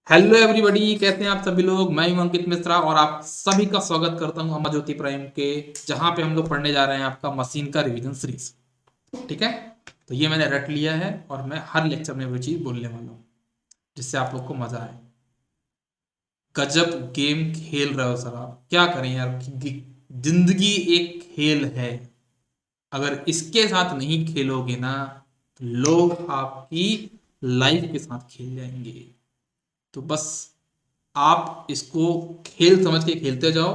Hello everybody, कैसे हैं आप सभी लोग। मैं हूं अंकित मिश्रा और आप सभी का स्वागत करता हूं अमर ज्योति प्राइम के, जहां पे हम लोग पढ़ने जा रहे हैं आपका मशीन का रिवीजन सीरीज। ठीक है, तो ये मैंने रट लिया है और मैं हर लेक्चर में वो चीज बोलने वाला हूँ जिससे आप लोग को मजा आए। गजब गेम खेल रहे हो सर आप, क्या करें यार। जिंदगी एक खेल है, अगर इसके साथ नहीं खेलोगे ना तो लोग आपकी लाइफ के साथ खेल जाएंगे। तो बस आप इसको खेल समझ के खेलते जाओ।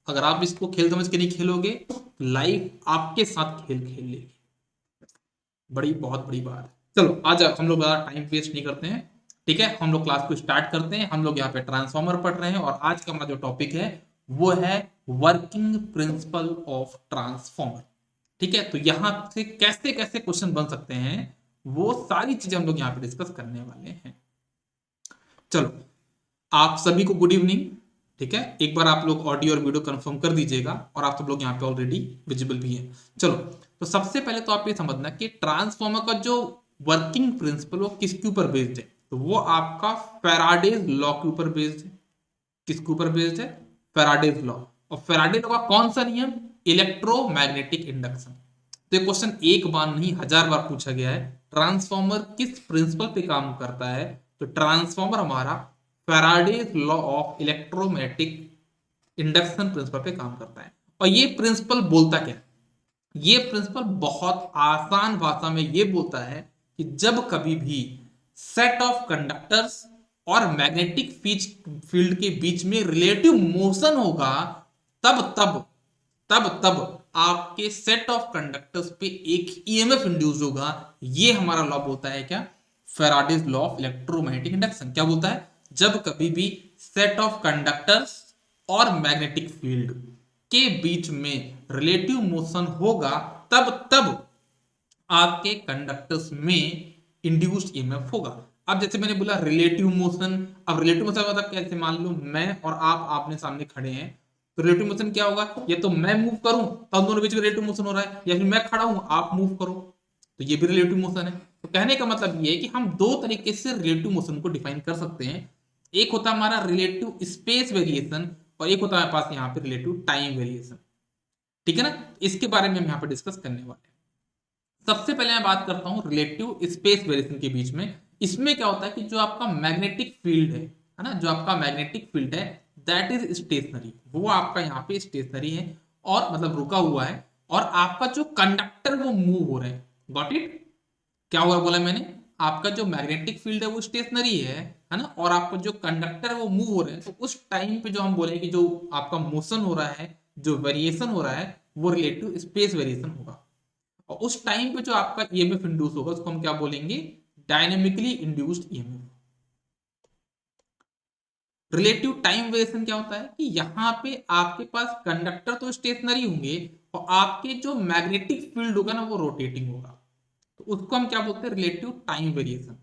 अगर आप इसको खेल समझ के नहीं खेलोगे तो लाइफ आपके साथ खेल खेल लेगी। बहुत बड़ी बात है। चलो आज हम लोग ज़्यादा टाइम वेस्ट नहीं करते हैं। ठीक है, हम लोग क्लास को स्टार्ट करते हैं। हम लोग यहाँ पे ट्रांसफॉर्मर पढ़ रहे हैं और आज का हमारा जो टॉपिक है वो है वर्किंग प्रिंसिपल ऑफ ट्रांसफॉर्मर। ठीक है, तो यहाँ से कैसे कैसे क्वेश्चन बन सकते हैं वो सारी चीजें हम लोग यहाँ पे डिस्कस करने वाले हैं। चलो, आप सभी को गुड इवनिंग। ठीक है, एक बार आप लोग ऑडियो और वीडियो कंफर्म कर दीजिएगा और आप सब लोग यहाँ पे ऑलरेडी विजिबल भी हैं। चलो, तो सबसे पहले तो आप ये समझना कि ट्रांसफॉर्मर का जो वर्किंग प्रिंसिपल वो किसके ऊपर बेस्ड है। तो वो आपका फैराडेज लॉ के ऊपर बेस्ड है। किसके ऊपर बेस्ड है? Faraday's law. और फैराडे लॉ का कौन सा नियम? Electromagnetic induction. तो ये क्वेश्चन एक बार नहीं 1000 बार पूछा गया है, ट्रांसफॉर्मर किस प्रिंसिपल पे काम करता है। तो ट्रांसफॉर्मर हमारा Faraday's law of electromagnetic induction principal पे काम करता है। और ये प्रिंसिपल बोलता क्या है? ये प्रिंसिपल बहुत आसान भाषा में ये बोलता है कि जब कभी भी सेट ऑफ कंडक्टर्स और मैग्नेटिक फील्ड के बीच में रिलेटिव मोशन होगा, तब तब तब तब आपके सेट ऑफ कंडक्टर्स पे एक ईएमएफ इंड्यूस होगा। ये हमारा लॉ बोलता है क्या? Faraday's law of electromagnetic induction क्या बोलता है? जब कभी भी सेट ऑफ कंडक्टर्स और मैग्नेटिक फील्ड के बीच में रिलेटिव मोशन होगा, तब तब आपके कंडक्टर्स में इंड्यूस्ड ईएमएफ होगा। अब जैसे मैंने बोला रिलेटिव मोशन, अब रिलेटिव मोशन मतलब कैसे, मान लो मैं और आप आपने सामने खड़े हैं, तो रिलेटिव मोशन क्या होगा? या तो मैं मूव करूं तो हम दोनों बीच में रिलेटिव मोशन हो रहा है, या फिर मैं खड़ा हूं आप मूव करो तो ये भी रिलेटिव मोशन है। तो कहने का मतलब ये है कि हम दो तरीके से रिलेटिव मोशन को डिफाइन कर सकते हैं। एक होता है हमारा रिलेटिव स्पेस वेरिएशन और एक होता है हमारे पास यहाँ पे रिलेटिव टाइम वेरिएशन। ठीक है ना, इसके बारे में हम यहाँ पे डिस्कस करने वाले हैं। सबसे पहले मैं बात करता हूं रिलेटिव स्पेस वेरिएशन के बीच में। इसमें क्या होता है कि जो आपका मैग्नेटिक फील्ड है ना, जो आपका मैग्नेटिक फील्ड है दैट इज स्टेशनरी, वो आपका यहाँ पे स्टेशनरी है और मतलब रुका हुआ है, और आपका जो कंडक्टर वो मूव हो रहे हैं। Got it? क्या हुआ बोला मैंने? आपका जो मैग्नेटिक फील्ड है वो स्टेशनरी है ना, और आपका जो कंडक्टर है वो मूव हो रहे हैं। तो उस टाइम पे जो हम बोले कि जो आपका मोशन हो रहा है, जो वेरिएशन हो रहा है, वो रिलेटिव स्पेस वेरिएशन होगा। और उस टाइम पे जो आपका ईएमएफ इंड्यूस होगा उसको हम क्या बोलेंगे? Dynamically induced EMF. Relative time variation क्या होता है कि यहाँ पे आपके पास कंडक्टर तो स्टेशनरी होंगे और आपके जो मैग्नेटिक फील्ड होगा ना वो रोटेटिंग होगा। तो उसको हम क्या बोलते हैं? Relative time variation.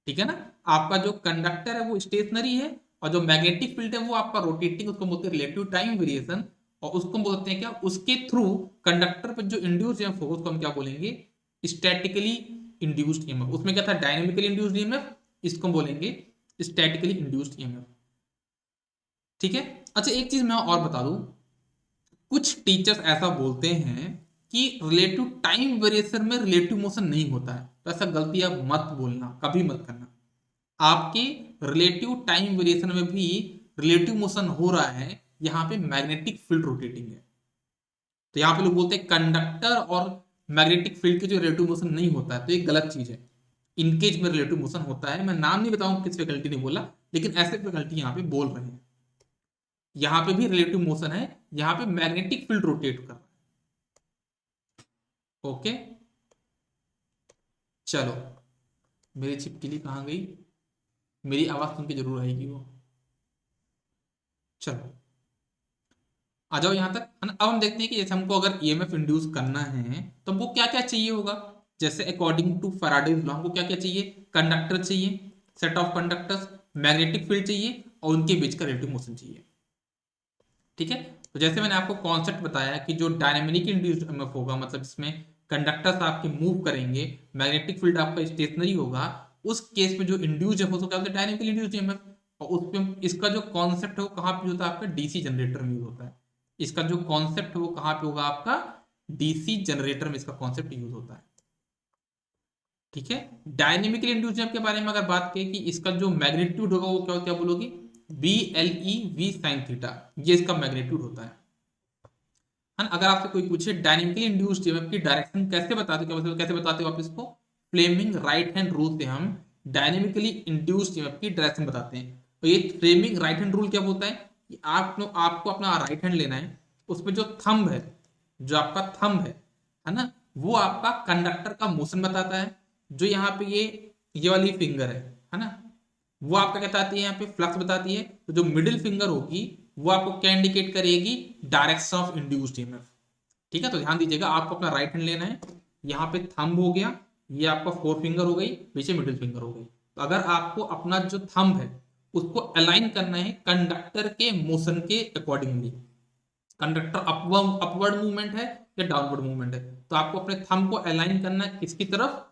ठीक है ना, आपका जो कंडक्टर है वो स्टेशनरी है और जो मैग्नेटिक फील्ड है वो आपका रोटेटिंग, उसको बोलते हैं रिलेटिव टाइम वेरिएशन। और उसको बोलते हैं क्या? उसके थ्रू कंडक्टर पर जो इंड्यूस्ड ईएमएफ होगा उसको हम क्या बोलेंगे? Statically induced EMF. उसमें क्या था? डायनेमिकली इंड्यूस्ड ईएमएफ, इसको बोलेंगे स्टैटिकली इंड्यूस्ड ईएमएफ। ठीक है। अच्छा, एक चीज मैं और बता दूं, कुछ टीचर्स ऐसा बोलते हैं कि रिलेटिव टाइम वेरिएशन में रिलेटिव मोशन नहीं होता है। तो ऐसा गलती आप मत बोलना, कभी मत करना। आपके रिलेटिव टाइम वेरिएशन में भी रिलेटिव मोशन हो रहा है, यहाँ पे मैग्नेटिक फील्ड रोटेटिंग है। तो यहाँ पे लोग बोलते हैं कंडक्टर और मैग्नेटिक फील्ड के जो रिलेटिव मोशन नहीं होता है, तो ये गलत चीज है। इनकेज में रिलेटिव मोशन होता है, मैं नाम नहीं बताऊंगा किस फैकल्टी ने बोला, लेकिन ऐसे फैकल्टी यहाँ पे बोल रहे हैं। यहाँ पे भी रिलेटिव मोशन है, यहाँ पे मैग्नेटिक फील्ड रोटेट कर रहा है। ओके, चलो, मेरी छिपकली कहाँ गई? मेरी आवाज सुन के जरूर आएगी वो। चलो, आ जाओ यहाँ तक, है ना। अब हम देखते हैं कि जैसे हमको अगर ईएमएफ इंड्यूस करना है तो हमको क्या क्या चाहिए होगा। जैसे अकॉर्डिंग टू फैराडेज लॉ हमको क्या क्या चाहिए? कंडक्टर चाहिए, set of conductors, magnetic field चाहिए और उनके बीच का रिलेटिव मोशन चाहिए। ठीक है, तो जैसे मैंने आपको कॉन्सेप्ट बताया कि जो डायनेमिक इंड्यूस्ड ईएमएफ होगा, मतलब इसमें कंडक्टर्स आपके मूव करेंगे, मैग्नेटिक फील्ड आपका स्टेशनरी होगा, उस केस में जो इंड्यूस है उसको क्या बोलते हैं, डायनेमिकली इंड्यूस्ड ईएमएफ। और उसमें इसका जो कॉन्सेप्ट है वो कहाँ पे होता है, आपका डीसी जनरेटर में यूज होता है। इसका जो कॉन्सेप्ट है वो कहाँ पे होगा, आपका डीसी जनरेटर में इसका कॉन्सेप्ट यूज होता है। ठीक है, डायनेमिकली इंड्यूस्ड ईएमएफ के बारे में अगर बात करें कि इसका जो मैग्नीट्यूड होगा वो क्या होता है, बोलोगे B L E V sine theta, ये इसका मैग्नीट्यूड होता है ना। अगर आपसे कोई पूछे डायनेमिकली इंड्यूस्ड ईएमएफ की डायरेक्शन कैसे बताते हो, कैसे बताते हो आप इसको, फ्लेमिंग राइट हैंड रूल से हम डायनेमिकली इंड्यूस्ड ईएमएफ की डायरेक्शन बताते हैं। तो ये फ्लेमिंग राइट हैंड रूल क्या बोलता है कि आपको अपना राइट हैंड लेना है, उसमें जो थंब है, जो आपका थंब है ना, वो आपका कंडक्टर का मोशन बताता है। जो यहाँ पे ये वाली फिंगर है ना, वो आपका क्या बताती है, यहाँ पे फ्लक्स बताती है। तो जो मिडिल फिंगर होगी वो आपको क्या इंडिकेट करेगी, डायरेक्शन ऑफ इंड्यूस्ड ईएमएफ। ठीक है, तो ध्यान दीजिएगा, आपको अपना राइट हैंड लेना है, यहाँ पे थंब हो गया, ये आपका फोर फिंगर हो गई, पीछे मिडिल फिंगर हो गई। तो अगर आपको अपना जो थंब है उसको अलाइन करना है कंडक्टर के मोशन के अकॉर्डिंगली, कंडक्टर अपवर्ड मूवमेंट है या डाउनवर्ड मूवमेंट है, तो आपको अपने थंब को अलाइन करना है किसकी तरफ,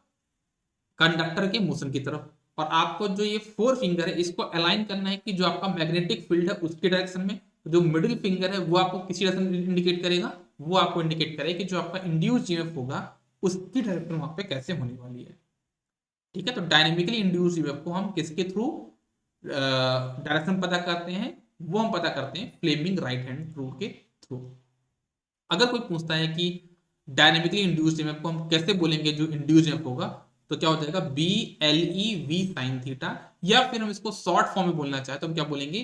कंडक्टर के मोशन की तरफ। और आपको जो ये फोर फिंगर है इसको अलाइन करना है कि जो आपका मैग्नेटिक फील्ड है उसकी डायरेक्शन में। जो मिडिल फिंगर है वो आपको किसी डायरेक्शन में इंडिकेट करेगा, वो आपको इंडिकेट करेगा कि जो आपका इंड्यूस्ड ईएमएफ होगा उसकी डायरेक्शन वहां पे कैसे होने वाली है। ठीक है, तो डायनेमिकली इंड्यूस्ड ईएमएफ को हम किसके थ्रू डायरेक्शन पता करते हैं, वो हम पता करते हैं फ्लेमिंग राइट हैंड रूल के थ्रू। अगर कोई पूछता है कि डायनेमिकली इंड्यूस्ड ईएमएफ को हम कैसे बोलेंगे, जो इंड्यूस्ड ईएमएफ होगा, तो क्या हो जाएगा B L E V sine theta, या फिर हम इसको शॉर्ट फॉर्म में बोलना चाहे तो हम क्या बोलेंगे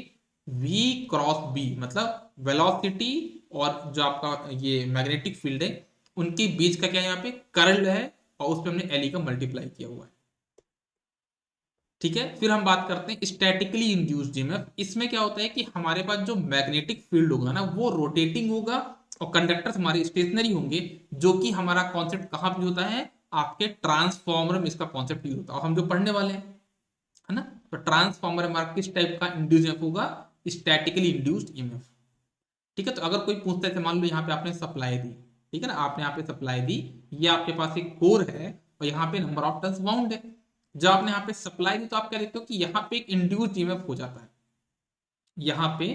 v क्रॉस बी, मतलब वेलोसिटी और जो आपका ये मैग्नेटिक फील्ड है उनके बीच का क्या यहाँ पे कर्ल है, और उस पर हमने एल का मल्टीप्लाई किया हुआ है। ठीक है, फिर हम बात करते हैं स्टैटिकली इंड्यूस्ड ईएमएफ। इसमें क्या होता है कि हमारे पास जो मैग्नेटिक फील्ड होगा ना वो रोटेटिंग होगा, और कंडक्टर्स हमारे स्टेशनरी होंगे, जो कि हमारा कॉन्सेप्ट कहाँ पे होता है, आपके ट्रांसफॉर्मर में इसका कॉन्सेप्ट यूज होता है, और हम जो पढ़ने वाले हैं है ना। तो ट्रांसफॉर्मर हमारा किस टाइप का इंड्यूस ईएमएफ होगा, स्टैटिकली इंड्यूस्ड ईएमएफ। ठीक है, तो अगर कोई पूछता है, मान लो यहाँ पे आपने सप्लाई दी, ठीक है ना, आपने यहाँ पे सप्लाई दी, ये आपके पास एक कोर है और यहाँ पे नंबर ऑफ टर्न्स बाउंड है। जब आपने यहाँ पे सप्लाई दी तो आप क्या देखते हो कि यहाँ पे एक इंड्यूस्ड ईएमएफ हो जाता है, यहाँ पे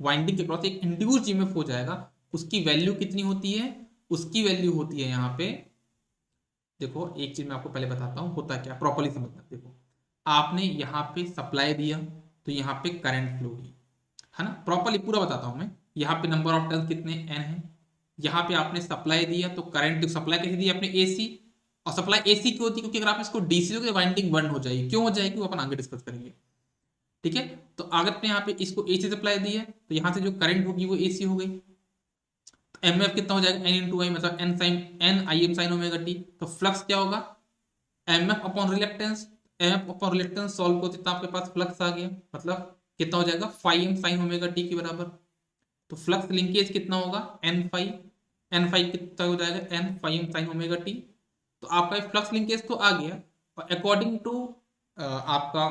वाइंडिंग के क्रॉस एक इंड्यूस्ड ईएमएफ हो जाएगा। उसकी वैल्यू कितनी होती है, उसकी वैल्यू होती है यहाँ पे, देखो एक चीज मैं आपको पहले बताता हूँ होता क्या, प्रॉपर्ली समझना। देखो आपने यहाँ पे सप्लाई दिया तो यहाँ पे करंट फ्लो हुई है ना, प्रॉपर्ली पूरा बताता हूँ मैं। यहाँ पे नंबर ऑफ टर्न्स कितने n है, यहाँ पे आपने सप्लाई दिया तो करंट, सप्लाई कैसे दी आपने एसी, और सप्लाई एसी क्यों होती है, क्योंकि अगर आप इसको डीसी दोगे वाइंडिंग बंद हो जाएगी, क्यों हो जाएगी वो अपन आगे डिस्कस करेंगे। ठीक है, तो अगर आपने यहाँ पे इसको एसी सप्लाई दी है तो यहाँ से जो करंट होगी वो एसी हो गई। एम एफ कितना हो जाएगा एन इंटू आई, मतलब N sine N I M sine omega T. तो फ्लक्स क्या होगा, M F upon reluctance, M F upon reluctance solve को जितना आपके पास फ्लक्स आ गया, मतलब कितना हो जाएगा phi M sine omega T के बराबर। तो फ्लक्स लिंकेज कितना होगा एन फाई कितना हो जाएगा N phi M sine omega T. तो आपका फ्लक्स लिंकेज तो आ गया, और अकॉर्डिंग टू आपका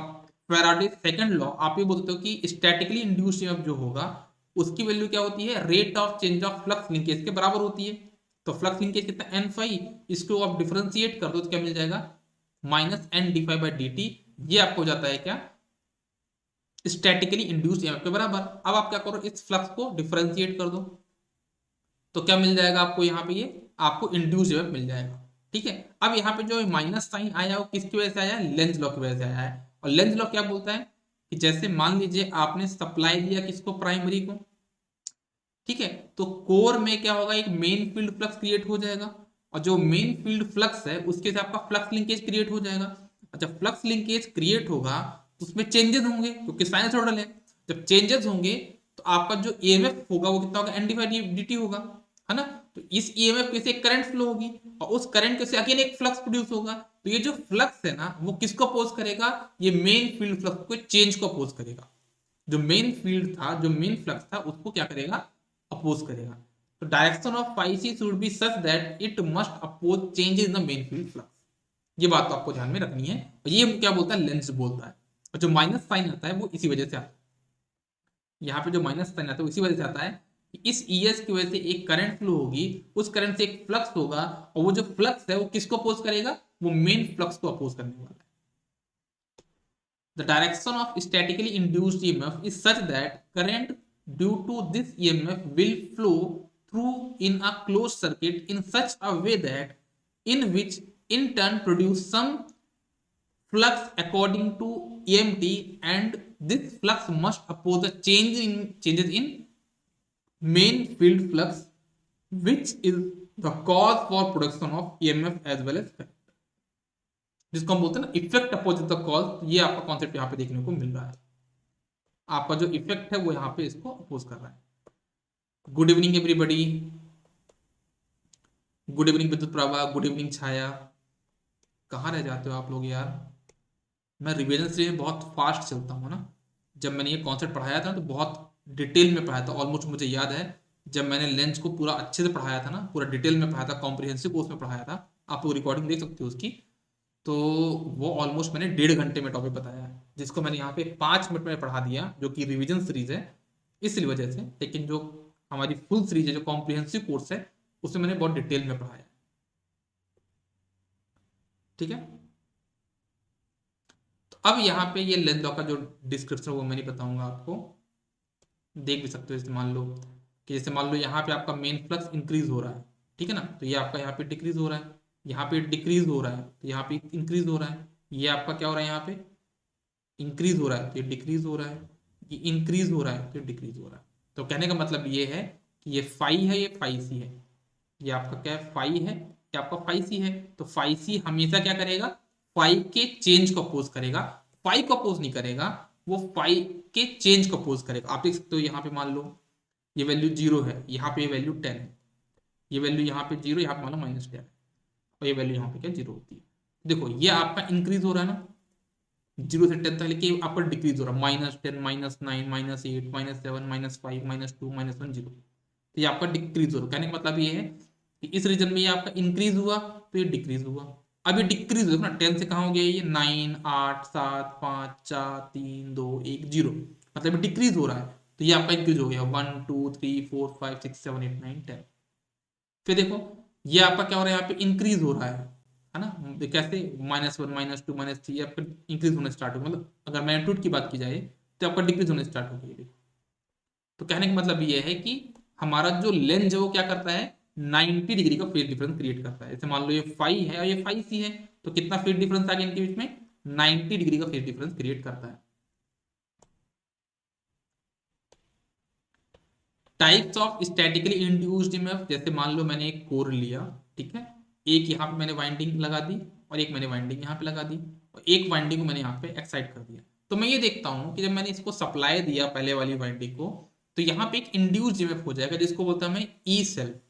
फैराडे सेकंड लॉ आप ये बोलते हो कि स्टैटिकली इंड्यूस्ड ईएमएफ जो होगा उसकी वैल्यू क्या होती है, rate of change of flux linkage के बराबर होती है। तो फ्लक्स लिंकेज कितना एन फाई, इसको आप डिफरेंशिएट कर दो तो क्या मिल जाएगा minus N D phi by D T, ये आपको हो जाता है क्या स्टैटिकली इंड्यूस्ड ईएमएफ के बराबर। अब आप क्या करो इस फ्लक्स को डिफरेंशिएट कर दो तो क्या मिल जाएगा आपको, यहाँ पे ये आपको इंड्यूस्ड ईएमएफ मिल जाएगा। ठीक है, अब यहाँ पे जो माइनस साइन आया वो किसकी वजह से आया, लेंज लॉ की वजह से आया है। और लेंज लॉ क्या बोलता है कि जैसे मान लीजिए आपने सप्लाई दिया किसको, प्राइमरी को, ठीक है, तो कोर में क्या होगा, एक मेन फील्ड फ्लक्स क्रिएट हो जाएगा, और जो मेन फील्ड फ्लक्स है उसके साथ आपका फ्लक्स लिंकेज क्रिएट हो जाएगा। जब फ्लक्स लिंकेज क्रिएट होगा तो उसमें चेंजेस होंगे क्योंकि साइनसोइडल है। जब चेंजेस होंगे तो आपका जो ईएमएफ होगा वो कितना होगा, एन डी बाई डी होगा, है ना। तो इस ईएमएफ से एक करंट फ्लो होगी, और उस करंट से अगेन एक फ्लक्स प्रोड्यूस होगा। तो ये जो फ्लक्स है ना वो किसको अपोज करेगा, ये मेन फील्ड फ्लक्स को चेंज को अपोज करेगा। जो मेन फील्ड था, जो मेन फ्लक्स था उसको क्या करेगा, अपोज करेगा। तो direction of phi c should be such that it must oppose changes in the main field flux. ये बात तो आपको ध्यान में रखनी है, और ये क्या बोलता है, लेंस बोलता है। और जो माइनस साइन आता है वो इसी वजह से आता है, यहाँ पे जो माइनस साइन आता है वो इसी वजह से आता है कि इस ES की वजह से एक करंट फ्लो होगी, उस करंट से एक फ्लक्स होगा, और वो जो फ्लक्स है वो किसको अपोज करेगा, वो मेन फ्लक्स को अपोज करने वाला है। The direction of statically induced EMF is such that current due to this EMF will flow through in a closed circuit in such a way that in which in turn produce some flux according to EMT, and this flux must oppose the changes in main field flux, which is the cause for production of EMF as well as current, जिसको हम बोलते हैं ना effect opposite the cause. ये आपका concept यहाँ पे देखने को मिल रहा है। आपका जो इफेक्ट है वो यहाँ पे इसको अपोज कर रहा है। Good evening everybody, good evening विद्युत प्रभा, गुड इवनिंग छाया। कहाँ रह जाते हो आप लोग यार? मैं रिवीजन से बहुत फास्ट चलता हूँ ना। जब मैंने ये कॉन्सेप्ट पढ़ाया था तो बहुत डिटेल में पढ़ाया था। ऑलमोस्ट मुझे याद है जब मैंने लेंस को पूरा अच्छे से पढ़ाया था ना, पूरा डिटेल में पढ़ाया था, कॉम्प्रिहेंसिव कोर्स में पढ़ाया था, आप लोग रिकॉर्डिंग देख सकते हो उसकी। तो वो ऑलमोस्ट मैंने 1.5 घंटे में टॉपिक बताया है, जिसको मैंने यहाँ पे 5 मिनट में पढ़ा दिया, जो कि रिविजन सीरीज है इसलिए वजह से। लेकिन जो हमारी फुल सीरीज है, जो कॉम्प्रिहेंसिव कोर्स है, उसमें मैंने बहुत डिटेल में पढ़ाया। ठीक है, तो अब यहाँ पे ये लेंथ लॉ का जो डिस्क्रिप्शन वो मैंने बताऊंगा आपको, देख भी सकते हो। जैसे मान लो कि जैसे मान लो यहाँ पे आपका मेन फ्लक्स इंक्रीज हो रहा है, ठीक है ना, तो ये आपका यहाँ पे डिक्रीज हो रहा है, यहाँ पे डिक्रीज हो रहा है, तो यहाँ पे इंक्रीज हो रहा है। ये आपका क्या हो रहा है, यहाँ पे इंक्रीज हो रहा है तो ये डिक्रीज हो रहा है, ये इंक्रीज हो रहा है तो ये डिक्रीज हो रहा है। तो कहने का मतलब ये है कि ये फाई है, ये फाई सी है, ये आपका क्या है, फाई है, ये आपका फाई सी है। तो फाई सी हमेशा क्या करेगा, फाई के चेंज को अपोज करेगा, फाई को अपोज नहीं करेगा, वो फाई के चेंज को अपोज करेगा। आप देख सकते हो यहाँ पे मान लो ये वैल्यू 0 है, यहाँ पे ये वैल्यू 10 है, ये वैल्यू यहाँ पे 0, यहाँ पे मान लो -10 है, और ये वैल्यू यहाँ पे क्या 0 होती है। देखो ये आपका इंक्रीज हो रहा है ना 0 से 10 तक, लेकिन आपका डिक्रीज हो रहा है, -10, -9, -8, -7, -5, -2, -1, 0। तो ये आपका डिक्रीज हो रहा है। कहने का मतलब ये है कि इस रीजन में ये आपका इंक्रीज हुआ तो ये डिक्रीज हुआ। अब ये डिक्रीज हो ना, 10 से कहाँ हो गया ये 9, 8, 7, 5, 4, 3, 2, 1, 0, मतलब ये डिक्रीज हो रहा है। तो ये आपका इंक्रीज हो गया 1, 2, 3, 4, 5, 6, 7, 8, 9, 10। फिर देखो ये आपका क्या हो रहा है, यहाँ पे इंक्रीज हो रहा है ना, कैसे -1, -2, -3 आपका इंक्रीज होना स्टार्ट हो, मतलब अगर मैग्नीट्यूड की बात की जाए तो आपका डिक्रीज होना स्टार्ट हो गया। तो कहने का मतलब ये है कि हमारा जो लेंस है वो क्या करता है, 90 डिग्री का फेज डिफरेंस क्रिएट करता है। जैसे मान लो ये फाई है और ये फाई सी है, तो कितना फेज डिफरेंस आ गया इनके बीच में, 90 डिग्री का फेज डिफरेंस क्रिएट करता है। Types of statically induced EMF, जैसे मान लो मैंने एक कोर लिया, ठीक है, एक यहाँ पे मैंने वाइंडिंग लगा दी और एक मैंने वाइंडिंग यहाँ पे लगा दी, और एक वाइंडिंग को मैंने यहाँ पे एक्साइट कर दिया। तो मैं ये देखता हूँ कि जब मैंने इसको सप्लाई दिया पहले वाली वाइंडिंग को, तो यहाँ पे एक इंड्यूस्ड ईएमएफ हो जाएगा, जिसको बोलता है मैं ई सेल्फ।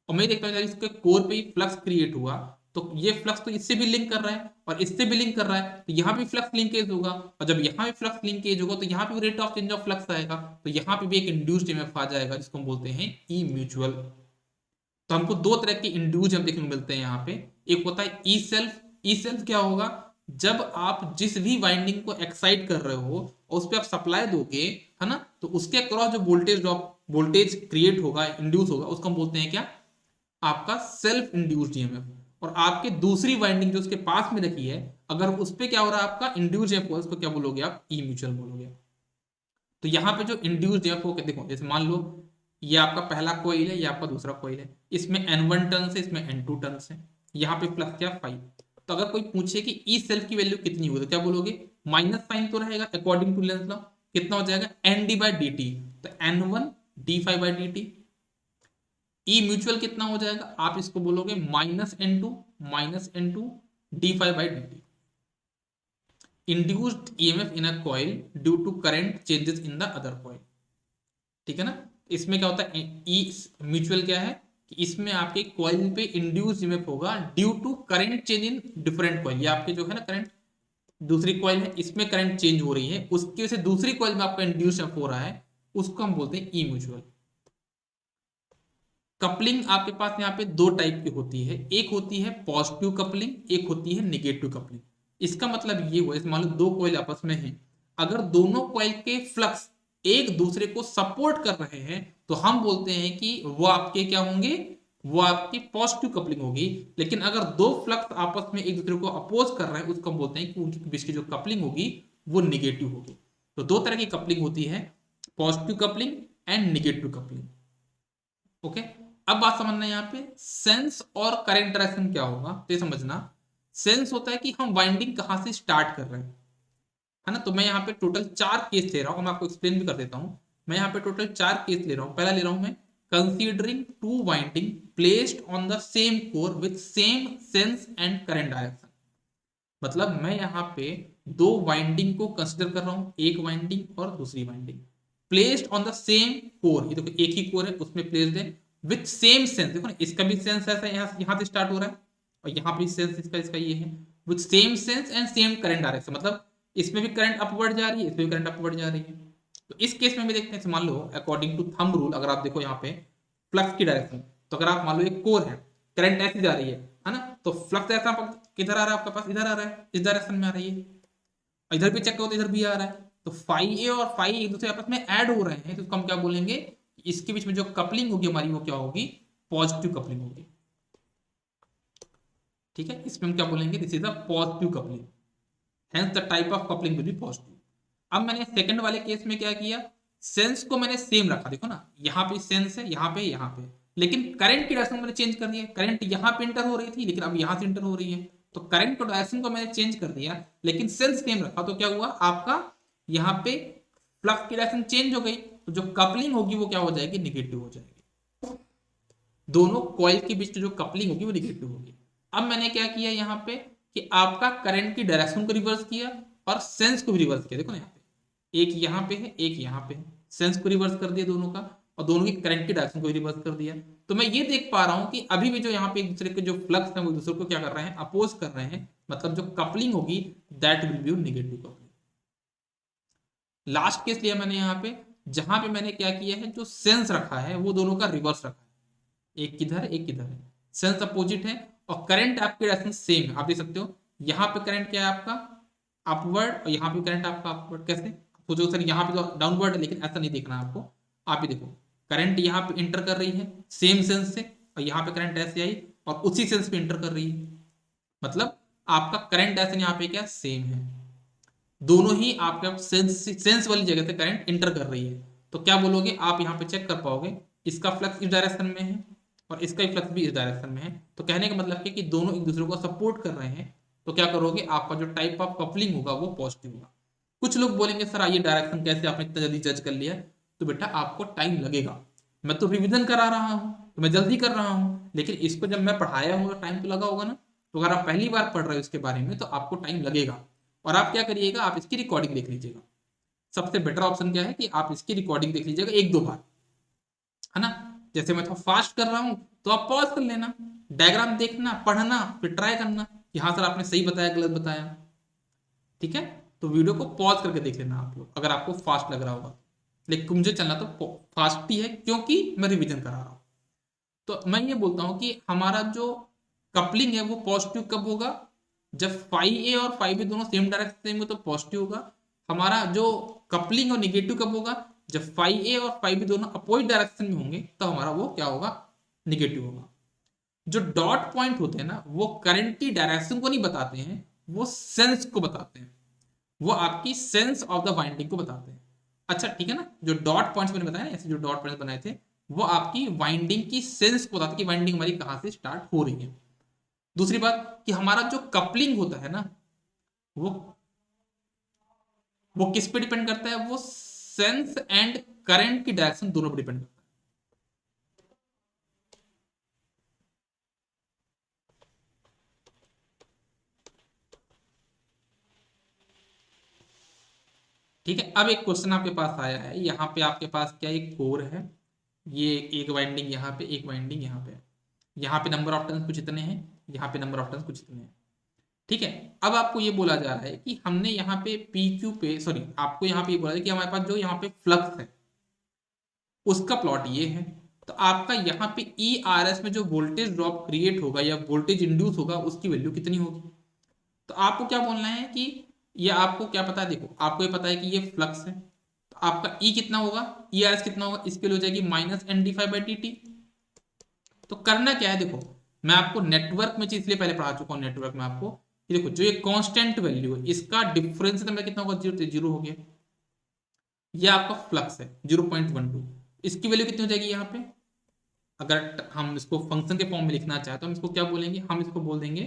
और मैं देखता हूँ इसके कोर पे ही फ्लक्स क्रिएट हुआ, तो ये फ्लक्स तो इससे भी लिंक कर रहा है और इससे भी लिंक कर रहा है, तो यहाँ भी फ्लक्स लिंकेज होगा, और जब यहाँ भी फ्लक्स लिंकेज होगा तो यहाँ पे rate of change of flux आएगा, तो यहाँ पे भी एक इंड्यूस्ड ईएमएफ आ जाएगा, जिसको हम बोलते हैं ई म्यूचुअल। तो हमको दो तरह के इंड्यूस्ड देखने को मिलते हैं यहाँ पे। एक होता है ई सेल्फ। ई सेल्फ क्या होगा, जब आप जिस भी वाइंडिंग को एक्साइट कर रहे हो और उस पर आप सप्लाई दोगे, है ना, तो उसके अक्रॉस जो वोल्टेज ड्रॉप, वोल्टेज क्रिएट होगा, इंड्यूस होगा, उसको हम बोलते हैं क्या, आपका सेल्फ इंड्यूस्ड ईएमएफ। और आपके दूसरी वाइंडिंग जो उसके पास में रखी है, अगर उस पर क्या हो रहा है, आपका इंड्यूस्ड ईएमएफ, उसको क्या बोलोगे आप, ई म्यूचुअल बोलोगे। तो यहाँ पे जो इंड्यूस्ड ईएमएफ हो, देखो जैसे मान लो ये आपका पहला कॉइल है, ये आपका दूसरा कॉइल है, इसमें N1 टर्न्स है, इसमें N2 टर्न्स है, यहाँ पे फ्लक्स क्या 5। तो अगर कोई पूछे कि ई सेल्फ की वैल्यू कितनी होगी, तो क्या बोलोगे, माइनस साइन तो रहेगा अकॉर्डिंग टू लेंस लॉ, कितना हो जाएगा ND/dt, तो N1 d5/dt। ई म्यूचुअल कितना हो जाएगा, आप इसको बोलोगे -N2 d5/dt। Induced EMF in a coil due to current changes in the other coil, ठीक है ना। इसमें क्या होता है, ई म्यूचुअल क्या है कि इसमें आपके कॉइल पे इंड्यूस्ड ईएमएफ होगा due to current change in different coil. ये आपके जो है ना करंट, दूसरी कॉइल है, इसमें करंट चेंज हो रही है, उसकी वजह से दूसरी कॉइल में आपका इंड्यूस्ड ईएमएफ हो रहा है, उसको हम बोलते हैं ई म्यूचुअल। कपलिंग आपके पास यहाँ पे दो टाइप की होती है, एक होती है पॉजिटिव कपलिंग, एक होती है निगेटिव कपलिंग। इसका मतलब ये हुआ, मान लो दो कॉइल आपस में हैं, अगर दोनों कॉइल के फ्लक्स एक दूसरे को सपोर्ट कर रहे हैं, तो हम बोलते हैं कि वो आपके क्या होंगे, वो आपकी पॉजिटिव कपलिंग होगी। लेकिन अगर दो फ्लक्स आपस में एक दूसरे को अपोज कर रहे हैं, उसको हम बोलते हैं कि उनके बीच की जो कपलिंग होगी वो निगेटिव होगी। तो दो तरह की कपलिंग होती है, positive coupling and negative coupling. Okay, अब बात समझना है यहाँ पे सेंस और करंट डायरेक्शन क्या होगा, तो ये समझना। सेंस होता है कि हम वाइंडिंग कहाँ से स्टार्ट कर रहे हैं, है ना। तो मैं यहाँ पे टोटल 4 केस ले रहा हूँ, मैं आपको एक्सप्लेन भी कर देता हूँ। मैं यहाँ पे टोटल 4 केस ले रहा हूँ। पहला ले रहा हूँ मैं, considering two winding placed on the same core with same sense and current direction. मतलब मैं यहाँ पे दो वाइंडिंग को कंसिडर कर रहा हूँ, एक वाइंडिंग और दूसरी winding, placed on the same core. ये देखो एक ही कोर है, उसमें प्लेस्ड है विथ सेम सेंस। देखो ना, इसका भी सेंस ऐसा यहाँ से स्टार्ट हो रहा है, और यहाँ पे सेंस इसका इसका ये है, with same sense and same current direction. मतलब इसमें भी करंट अपवर्ड जा रही है, इसमें भी करंट अपवर्ड जा रही है। तो इस केस में भी देखते हैं, मान लो अकॉर्डिंग टू थंब रूल, अगर आप देखो यहाँ पे फ्लक्स की डायरेक्शन, तो अगर आप मान लो एक कोर है, करंट ऐसी जा रही है ना, तो फ्लक्स ऐसा किधर आ रहा है आपके पास, इधर आ रहा है, इस डायरेक्शन में आ रही है। इधर भी चेक करो तो इधर भी आ रहा है। तो फाई ए और फाई एक दूसरे आपस में ऐड हो रहे हैं, तो इसको हम क्या बोलेंगे, इसके बीच में जो कपलिंग होगी हमारी, वो क्या होगी, पॉजिटिव कपलिंग होगी। ठीक है, इसमें हम क्या बोलेंगे, this is a positive coupling, hence the type of coupling will be positive. अब मैंने सेकंड वाले केस में क्या किया, सेंस को मैंने सेम रखा, देखो ना यहाँ पे सेंस है, यहाँ पे, लेकिन करंट की डायरेक्शन मैंने चेंज कर दिया। करंट यहाँ पे इंटर हो रही थी, लेकिन अब यहाँ से इंटर हो रही है, तो करंट को डायरेक्शन को मैंने चेंज कर दिया, लेकिन सेंस सेम रखा। तो क्या हुआ आपका, यहाँ पे फ्लक्स की डायरेक्शन चेंज हो गई, तो जो कपलिंग होगी वो क्या हो जाएगी, निगेटिव हो जाएगी। दोनों कॉइल के बीच जो कपलिंग होगी वो निगेटिव होगी। अब मैंने क्या किया यहाँ पे, कि आपका करंट की डायरेक्शन को रिवर्स किया और सेंस को भी रिवर्स किया। देखो ना यहाँ पे एक यहाँ पे है, एक यहाँ पे है, सेंस को रिवर्स कर दिया दोनों का, और दोनों की करंट की डायरेक्शन को रिवर्स कर दिया। तो मैं ये देख पा रहा हूँ कि अभी भी जो यहाँ पे एक दूसरे के जो फ्लक्स है वो एक दूसरे को क्या कर रहे हैं, अपोज कर रहे हैं। मतलब जो कपलिंग होगी that will be negative coupling. Last case लिया मैंने यहाँ पे, जहां पे मैंने क्या किया है, जो सेंस रखा है वो दोनों का रिवर्स रखा है, एक किधर एक किधर है, सेंस अपोजिट है और करंट आपके डायरेक्शन सेम है। आप देख सकते हो यहाँ पे करंट क्या है आपका, अपवर्ड, और यहाँ पे करंट आपका अपवर्ड। कैसे सोचो सर, यहाँ पे तो डाउनवर्ड है, लेकिन ऐसा नहीं देखना आपको। आप ही देखो, करंट यहाँ पे इंटर कर रही है सेम सेंस से, और यहाँ पे करंट ऐसे आई और उसी सेंस पे इंटर कर रही है। मतलब आपका करंट ऐसे यहाँ पे क्या सेम है, दोनों ही आपका सेंस वाली जगह से करंट इंटर कर रही है। तो क्या बोलोगे आप, यहाँ पे चेक कर पाओगे, इसका फ्लक्स इस डायरेक्शन में है और इसका फ्लक्स भी इस डायरेक्शन में है। तो कहने का मतलब है कि दोनों एक दूसरे को सपोर्ट कर रहे हैं। तो क्या करोगे, आपका जो टाइप ऑफ कपलिंग होगा वो पॉजिटिव होगा। कुछ लोग बोलेंगे सर आइए डायरेक्शन कैसे आपने इतना जल्दी जज कर लिया, तो बेटा आपको टाइम लगेगा। मैं तो रिविजन करा रहा हूँ, तो मैं जल्दी कर रहा हूँ, लेकिन इसको जब मैं पढ़ाया हूँ तो टाइम तो लगा होगा ना। तो अगर आप पहली बार पढ़ रहे हो इसके बारे में तो आपको टाइम लगेगा। और आप क्या करिएगा, आप इसकी रिकॉर्डिंग देख लीजिएगा। सबसे बेटर ऑप्शन क्या है कि आप इसकी रिकॉर्डिंग देख लीजिएगा एक दो बार, है ना। जैसे मैं थोड़ा फास्ट कर रहा हूं तो आप पॉज कर लेना, डायग्राम देखना, पढ़ना, फिर ट्राई करना कि हाँ सर आपने सही बताया गलत बताया। ठीक है, तो वीडियो को पॉज करके देख लेना आप लोग, अगर आपको फास्ट लग रहा होगा। लेकिन मुझे चलना तो फास्ट ही है, क्योंकि मैं रिविजन करा रहा हूं। तो मैं ये बोलता हूं कि हमारा जो कपलिंग है वो पॉजिटिव कब होगा, जब फाई ए और फाई बी दोनों सेम डायरेक्शन में, तो पॉजिटिव होगा। हमारा जो कपलिंग और निगेटिव कब होगा, जब फाई ए और फाई बी दोनों अपोजिट डायरेक्शन में होंगे, तो हमारा वो क्या होगा, निगेटिव होगा। जो डॉट पॉइंट होते हैं ना, वो करंट की डायरेक्शन को नहीं बताते हैं, वो सेंस को बताते हैं, वो आपकी सेंस ऑफ द वाइंडिंग को बताते हैं। अच्छा ठीक है ना, जो डॉट पॉइंट्स मैंने बताया ना, ऐसे जो डॉट पॉइंट्स बनाए थे, वो आपकी वाइंडिंग की सेंस को बताते हैं कि वाइंडिंग हमारी कहां से स्टार्ट हो रही है। दूसरी बात कि हमारा जो कपलिंग होता है ना, वो वो किस पे डिपेंड करता है, वो सेंस एंड करंट की डायरेक्शन दोनों पे डिपेंड करता है। ठीक है, अब एक क्वेश्चन आपके पास आया है, यहाँ पे आपके पास क्या एक कोर है, ये एक वाइंडिंग यहाँ पे, एक वाइंडिंग यहाँ पे, यहाँ पे नंबर ऑफ टर्न्स कुछ इतने हैं, यहाँ पे नंबर ऑफ टर्न्स कुछ इतने हैं। ठीक है, अब आपको ये बोला जा रहा है कि हमने यहाँ पे पी क्यू पे, सॉरी आपको यहाँ पे ये बोला है कि हमारे पास जो यहाँ पे फ्लक्स है उसका प्लॉट ये है। तो आपका यहाँ पे ई आर एस में जो वोल्टेज ड्रॉप क्रिएट होगा या वोल्टेज इंड्यूस होगा उसकी वैल्यू कितनी होगी। तो आपको क्या बोलना है कि ये आपको क्या पता है, देखो आपको ये पता है कि ये फ्लक्स है, तो आपका ई कितना होगा, ई आर एस कितना होगा, इसके लिए हो जाएगी minus N D five by D T. तो करना क्या है, देखो मैं आपको नेटवर्क में चीज इसलिए पहले पढ़ा चुका हूँ नेटवर्क में आपको, ये देखो जो ये कांस्टेंट वैल्यू है इसका डिफरेंस में कितना होगा, 0 0 हो गया। ये आपका फ्लक्स है 0.12, इसकी वैल्यू कितनी हो जाएगी यहाँ पे, अगर हम इसको फंक्शन के फॉर्म में लिखना चाहे तो हम इसको क्या बोलेंगे, हम इसको बोल देंगे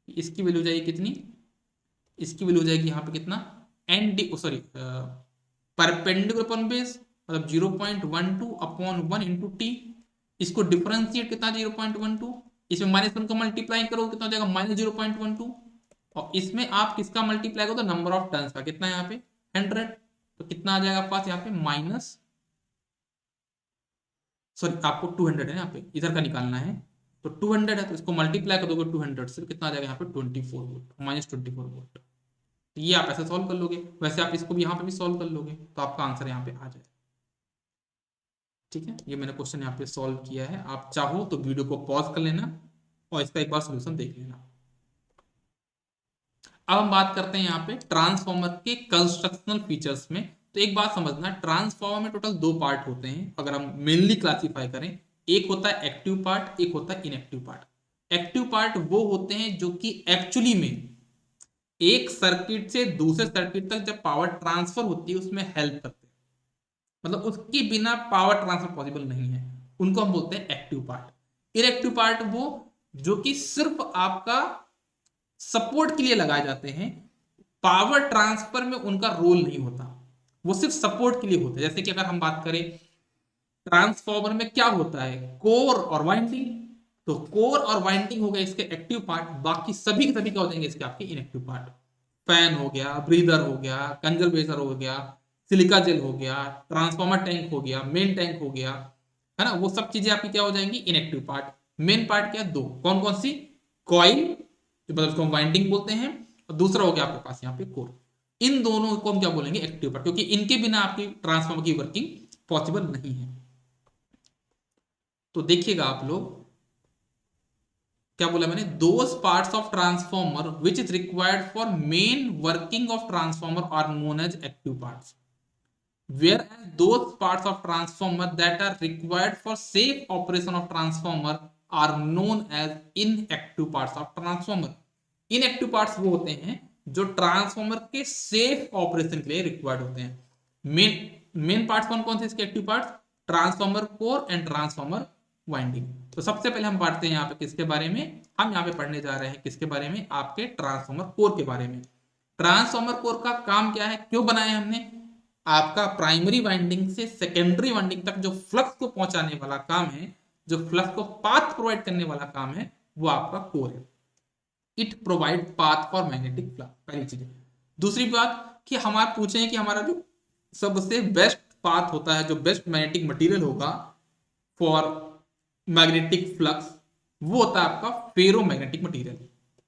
इसकी वैल्यू हो जाएगी कितनी, इसकी वैल्यू हो जाएगी यहाँ पे कितना, N D sorry perpendicular upon base, मतलब 0.12 अपॉन 1 इंटू टी। इसको डिफरेंशिएट कितना 0.12, इसमें -1 का मल्टीप्लाई करो कितना हो जाएगा -0.12, और इसमें आप किसका मल्टीप्लाई करो तो नंबर ऑफ टर्न्स का, कितना यहाँ पे 100, तो कितना आ जाएगा आपके पास यहाँ पे माइनस, सॉरी आपको 200 है यहाँ पे इधर का निकालना है, तो 200 है तो इसको मल्टीप्लाई कर दोगे 200 से, कितना आ जाएगा यहाँ पे 24 वोल्ट, -24 वोल्ट। तो ये आप ऐसे सॉल्व कर लोगे, वैसे आप इसको भी यहाँ पे भी सॉल्व कर लोगे तो आपका आंसर यहाँ पे आ जाए। ठीक है, ये मैंने क्वेश्चन यहाँ पे सॉल्व किया है, आप चाहो तो वीडियो को पॉज कर लेना और इसका एक बार सोल्यूशन देख लेना। अब हम बात करते हैं यहाँ पे ट्रांसफॉर्मर के कंस्ट्रक्शनल फीचर्स में। तो एक बात समझना, ट्रांसफॉर्मर में टोटल 2 पार्ट होते हैं अगर हम मेनली क्लासिफाई करें, एक होता है एक्टिव पार्ट, एक होता है इनएक्टिव पार्ट। एक्टिव पार्ट वो होते हैं जो कि एक्चुअली में एक सर्किट से दूसरे सर्किट तक जब पावर ट्रांसफर होती है उसमें हेल्प करते हैं, मतलब उसके बिना पावर ट्रांसफर पॉसिबल नहीं है, उनको हम बोलते हैं एक्टिव पार्ट। इनएक्टिव पार्ट वो जो कि सिर्फ आपका सपोर्ट के लिए लगाए जाते हैं, पावर ट्रांसफर में उनका रोल नहीं होता, वो सिर्फ सपोर्ट के लिए होता है। जैसे कि अगर हम बात करें ट्रांसफॉर्मर में क्या होता है, कोर और वाइंडिंग, तो कोर और वाइंडिंग हो गए इसके एक्टिव पार्ट, बाकी सभी के सभी क्या हो जाएंगे इसके आपके इनएक्टिव पार्ट। फैन हो गया, ब्रीदर हो गया, कंजर्वेटर हो गया, सिलिका जेल हो गया, ट्रांसफॉर्मर टैंक हो गया, मेन टैंक हो गया, है ना, वो सब चीजें आपकी क्या हो जाएंगी इनएक्टिव पार्ट। मेन पार्ट क्या है, 2, कौन कौन सी, कॉइल जो मतलब उसको हम वाइंडिंग बोलते हैं, और दूसरा हो गया आपके पास यहाँ पे कोर। इन दोनों को हम क्या बोलेंगे एक्टिव पार्ट, क्योंकि इनके बिना आपकी ट्रांसफॉर्मर की वर्किंग पॉसिबल नहीं है। तो देखिएगा आप लोग क्या बोला मैंने, those parts of transformer which is required for main working of transformer are known as active parts, whereas those parts of transformer that are required for safe operation of transformer are known as inactive parts of transformer। inactive parts वो होते हैं जो transformer के safe operation के लिए required होते हैं। Main parts कौन कौन से इसके active parts, transformer core and transformer winding. तो सबसे पहले हम पढ़ते हैं यहाँ पे किसके बारे में, हम यहाँ पे पढ़ने जा रहे हैं किसके बारे में, आपके ट्रांसफॉर्मर कोर के बारे में। ट्रांसफॉर्मर कोर का काम क्या है, क्यों बनाया हमने, आपका प्राइमरी वाइंडिंग से सेकेंडरी वाइंडिंग तक जो फ्लक्स को पहुंचाने वाला काम है, जो फ्लक्स को पाथ प्रोवाइड करने वाला काम है, वो आपका कोर है। It provide path for magnetic flux, पहली चीज। दूसरी बात कि हम आप पूछे कि हमारा जो सबसे बेस्ट पाथ होता है, जो बेस्ट मैग्नेटिक मटेरियल होगा फॉर मैग्नेटिक फ्लक्स, वो होता है आपका फेरो मैग्नेटिक मटेरियल।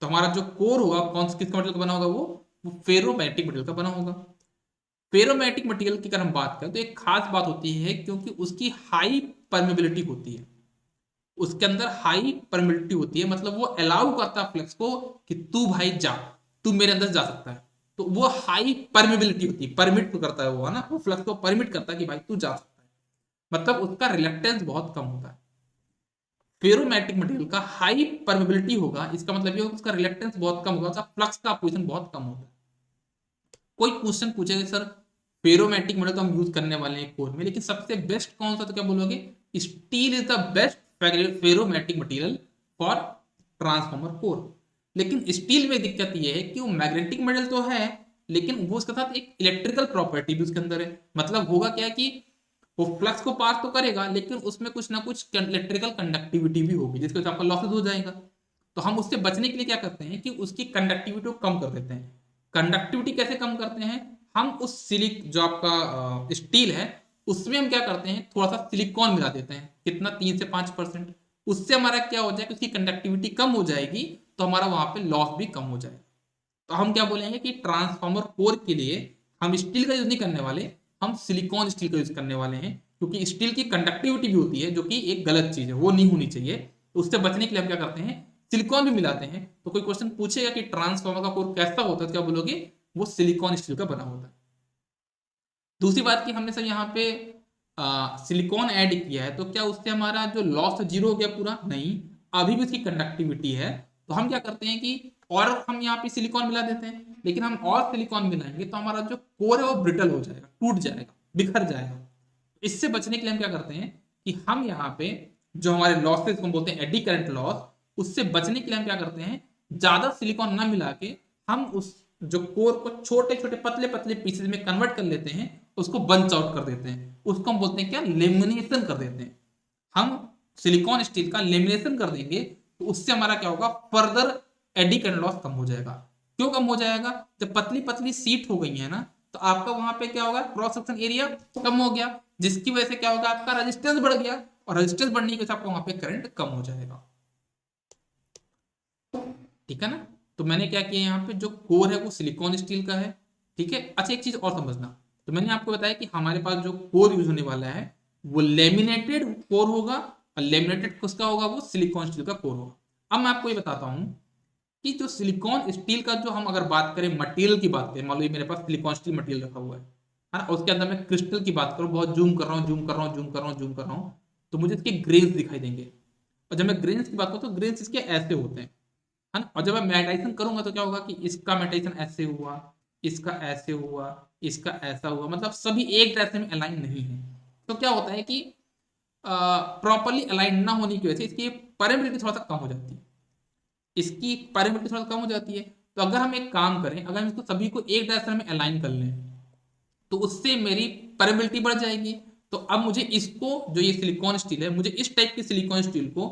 तो हमारा जो कोर होगा कौन सा किसका मटेरियल का बना होगा, वो फेरो मैग्नेटिक मटेरियल का बना होगा। फेरोमैग्नेटिक मटेरियल की अगर हम बात करें तो एक खास बात होती है, क्योंकि उसकी हाई परमेबिलिटी होती है, उसके अंदर हाई परमेबिलिटी होती है, मतलब वो अलाउ करता है फ्लक्स को कि तू भाई जा, तू मेरे अंदर जा सकता है। तो वो हाई परमेबिलिटी होती है, परमिट करता है वो, है ना, वो फ्लक्स को परमिट करता है कि भाई तू जा सकता है, मतलब उसका रिलक्टेंस बहुत कम होता है। फेरोमैग्नेटिक मटेरियल का हाई परमेबिलिटी होगा, इसका मतलब ये होगा उसका रिलक्टेंस बहुत कम होगा, फ्लक्स का पोजीशन बहुत कम होता है। कोई क्वेश्चन पूछेगा सर फेरोमैग्नेटिक मटेरियल तो हम यूज करने वाले हैं कोर में, लेकिन सबसे बेस्ट कौन सा, तो क्या बोलोगे, steel is the best ferromagnetic material for transformer core. लेकिन स्टील में दिक्कत यह है कि वो मैग्नेटिक मटेरियल तो है, लेकिन वो उसके साथ एक इलेक्ट्रिकल प्रॉपर्टी भी उसके अंदर है। मतलब होगा क्या कि वो फ्लक्स को पास तो करेगा, लेकिन उसमें कुछ ना कुछ इलेक्ट्रिकल कंडक्टिविटी भी होगी, जिसकी वजह से आपका लॉसेस हो जाएगा। तो हम उससे बचने के लिए क्या करते हैं कि उसकी कंडक्टिविटी को कम कर देते हैं। कंडक्टिविटी कैसे कम करते हैं, हम उस सिलिक जो आपका स्टील है उसमें हम क्या करते हैं, थोड़ा सा सिलिकॉन मिला देते हैं, कितना 3 से 5%। उससे हमारा क्या हो जाएगा, उसकी कंडक्टिविटी कम हो जाएगी, तो हमारा वहां पे लॉस भी कम हो जाएगा। तो हम क्या बोलेंगे कि ट्रांसफॉर्मर कोर के लिए हम स्टील का यूज नहीं करने वाले, हम सिलिकॉन स्टील का यूज करने वाले हैं, क्योंकि स्टील की कंडक्टिविटी भी होती है जो कि एक गलत चीज है, वो नहीं होनी चाहिए। तो उससे बचने के लिए हम क्या करते हैं, सिलिकॉन भी मिलाते हैं। तो कोई क्वेश्चन पूछेगा कि ट्रांसफॉर्मर का कोर कैसा होता है, तो क्या बोलोगे, वो सिलिकॉन स्टील का बना होता है। दूसरी बात कि हमने सर यहाँ पे सिलिकॉन ऐड किया है, तो क्या उससे हमारा जो लॉस जीरो हो गया पूरा, नहीं, अभी भी उसकी कंडक्टिविटी है। तो हम क्या करते हैं कि और हम यहाँ पे सिलिकॉन मिला देते हैं, लेकिन हम और सिलिकॉन मिलाएंगे तो हमारा जो कोर है वो ब्रिटल हो जाएगा, टूट जाएगा, बिखर जाएगा। इससे बचने के लिए हम क्या करते हैं कि हम यहाँ पे जो हमारे लॉसेस को बोलते हैं एडी करंट लॉस, उससे बचने के लिए हम क्या करते हैं, ज्यादा सिलिकॉन ना मिला के हम उस जो कोर को छोटे छोटे पतले पतले पीसेस में कन्वर्ट कर लेते हैं, उसको बंच आउट कर देते हैं, उसको हम बोलते हैं क्या, लेमिनेशन कर देते हैं। हम सिलिकॉन स्टील का लेमिनेशन कर देंगे तो उससे हमारा क्या होगा, फर्दर एडी करंट लॉस कम हो जाएगा। क्यों कम हो जाएगा, जब पतली पतली सीट हो गई है ना, तो आपका वहां पे क्या होगा, क्रॉस सेक्शन एरिया कम हो गया, जिसकी वजह से क्या होगा, आपका रेजिस्टेंस बढ़ गया, और रेजिस्टेंस बढ़ने की वजह से आपका वहां पे करंट कम हो जाएगा। ठीक है ना। तो मैंने क्या किया, यहाँ पे जो कोर है वो सिलिकॉन स्टील का है। ठीक है। अच्छा एक चीज और समझना, तो मैंने आपको बताया कि हमारे पास जो कोर यूज होने वाला है वो लेमिनेटेड कोर होगा, और लेमिनेटेड किसका होगा, वो सिलिकॉन स्टील का कोर होगा। अब मैं आपको ये बताता हूँ कि जो सिलिकॉन स्टील का जो हम अगर बात करें, मटेरियल की बात करें, मान लो मेरे पास सिलिकॉन स्टील मटेरियल रखा हुआ है ना, उसके अंदर मैं क्रिस्टल की बात करूँ, बहुत जूम कर रहा हूँ, जूम कर रहा हूँ, जूम कर रहा हूँ, जूम कर रहा हूँ, तो मुझे इसके ग्रेन्स दिखाई देंगे। और जब मैं ग्रेन्स की बात करूँ तो ग्रेन्स इसके ऐसे होते हैं, है ना। और जब मैं मेटाइजेशन करूंगा तो क्या होगा कि इसका मेटाइजेशन ऐसे हुआ, इसका ऐसे हुआ, इसका ऐसा हुआ, मतलब सभी एक डायरेक्शन में अलाइन नहीं है। तो क्या होता है कि प्रॉपरली अलाइन ना होने की वजह से इसकी परमेबिलिटी थोड़ा सा कम हो जाती है, इसकी परमेबिलिटी थोड़ा कम हो जाती है। तो अगर हम एक काम करें, अगर हम इसको सभी को एक डायरेक्शन में अलाइन कर लें तो उससे मेरी परमेबिलिटी बढ़ जाएगी। तो अब मुझे इसको, जो ये सिलिकॉन स्टील है, मुझे इस टाइप के सिलिकॉन स्टील को